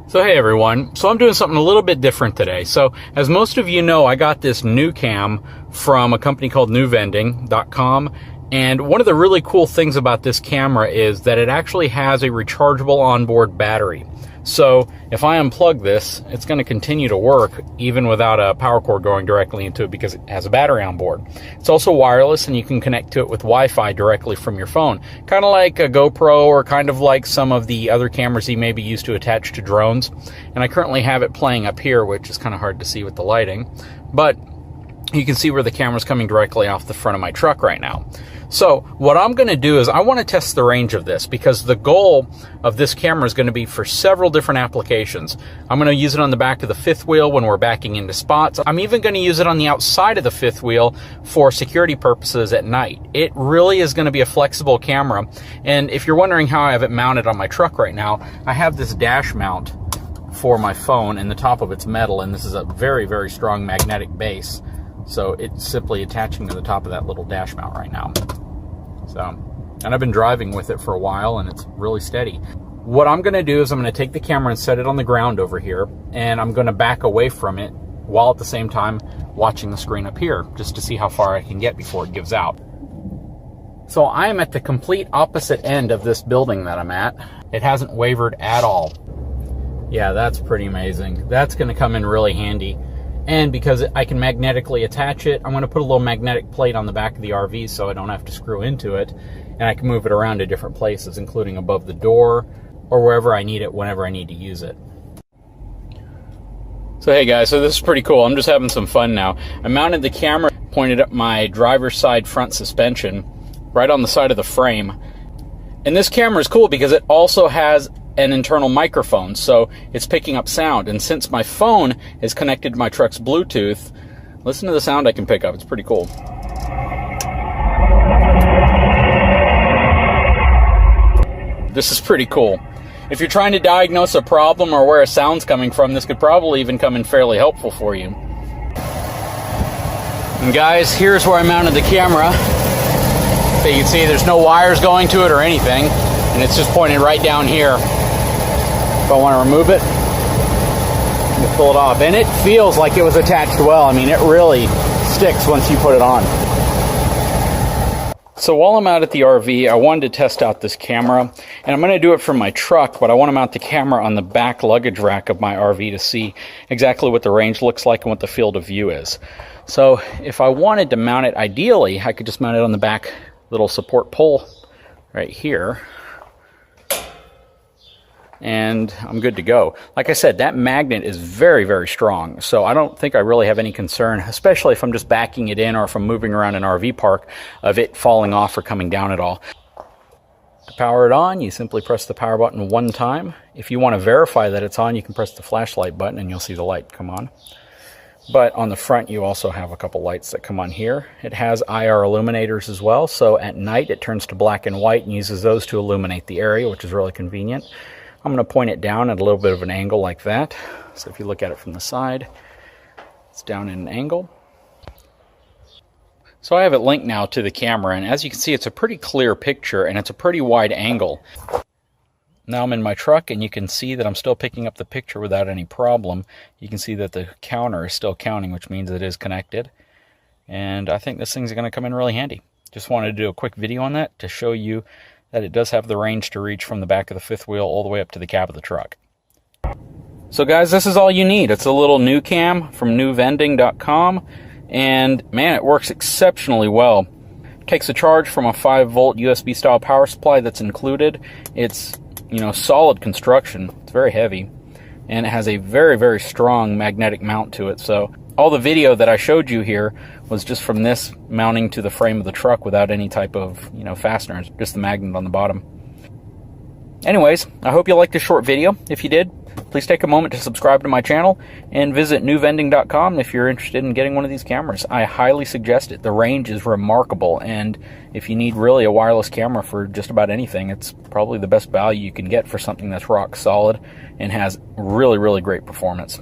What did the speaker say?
So hey everyone, so I'm doing something a little bit different today. So as most of you know, I got this NUCAM from a company called NUNET.com, and one of the really cool things about this camera is that it actually has a rechargeable onboard battery. So if I unplug this, it's going to continue to work even without a power cord going directly into it because it has a battery on board. It's also wireless and you can connect to it with Wi-Fi directly from your phone. Kind of like a GoPro or kind of like some of the other cameras you may be used to attach to drones. And I currently have it playing up here, which is kind of hard to see with the lighting. But you can see where the camera's coming directly off the front of my truck right now. So what I'm going to do is I want to test the range of this because the goal of this camera is going to be for several different applications. I'm going to use it on the back of the fifth wheel when we're backing into spots. I'm even going to use it on the outside of the fifth wheel for security purposes at night. It really is going to be a flexible camera. And if you're wondering how I have it mounted on my truck right now, I have this dash mount for my phone and the top of it's metal, and this is a very, very strong magnetic base. So it's simply attaching to the top of that little dash mount right now. And I've been driving with it for a while and it's really steady. What I'm gonna do is I'm gonna take the camera and set it on the ground over here, and I'm gonna back away from it while at the same time watching the screen up here, just to see how far I can get before it gives out. So I am at the complete opposite end of this building that I'm at. It hasn't wavered at all. Yeah, that's pretty amazing. That's gonna come in really handy. And because I can magnetically attach it, I'm going to put a little magnetic plate on the back of the RV so I don't have to screw into it. And I can move it around to different places, including above the door or wherever I need it whenever I need to use it. So hey guys, so this is pretty cool. I'm just having some fun now. I mounted the camera, pointed at my driver's side front suspension right on the side of the frame. And this camera is cool because it also has an internal microphone, so it's picking up sound. And since my phone is connected to my truck's Bluetooth, listen to the sound I can pick up. It's pretty cool. This is pretty cool. If you're trying to diagnose a problem or where a sound's coming from, this could probably even come in fairly helpful for you. And guys, here's where I mounted the camera. So you can see there's no wires going to it or anything, and it's just pointed right down here. If I want to remove it, we'll pull it off. And it feels like it was attached well. I mean, it really sticks once you put it on. So while I'm out at the RV, I wanted to test out this camera. And I'm going to do it from my truck, but I want to mount the camera on the back luggage rack of my RV to see exactly what the range looks like and what the field of view is. So if I wanted to mount it, ideally, I could just mount it on the back little support pole right here. And I'm good to go. Like I said, that magnet is very, very strong, so I don't think I really have any concern, especially if I'm just backing it in or if I'm moving around an RV park, of it falling off or coming down at all. To power it on, you simply press the power button one time. If you want to verify that it's on, you can press the flashlight button and you'll see the light come on. But on the front, you also have a couple lights that come on here. It has IR illuminators as well, so at night it turns to black and white and uses those to illuminate the area, which is really convenient. I'm going to point it down at a little bit of an angle like that. So if you look at it from the side, it's down in an angle. So I have it linked now to the camera, and as you can see, it's a pretty clear picture and it's a pretty wide angle. Now I'm in my truck and you can see that I'm still picking up the picture without any problem. You can see that the counter is still counting, which means it is connected. And I think this thing's going to come in really handy. Just wanted to do a quick video on that to show you that it does have the range to reach from the back of the fifth wheel all the way up to the cab of the truck. So guys, this is all you need. It's a little NUCAM from NUNET.com, and man, it works exceptionally well. It takes a charge from a 5-volt USB style power supply that's included. It's, you know, solid construction. It's very heavy, and it has a very, very strong magnetic mount to it. So all the video that I showed you here was just from this mounting to the frame of the truck without any type of, you know, fasteners, just the magnet on the bottom. Anyways, I hope you liked this short video. If you did, please take a moment to subscribe to my channel and visit NUVending.com if you're interested in getting one of these cameras. I highly suggest it. The range is remarkable, and if you need really a wireless camera for just about anything, it's probably the best value you can get for something that's rock solid and has really, really great performance.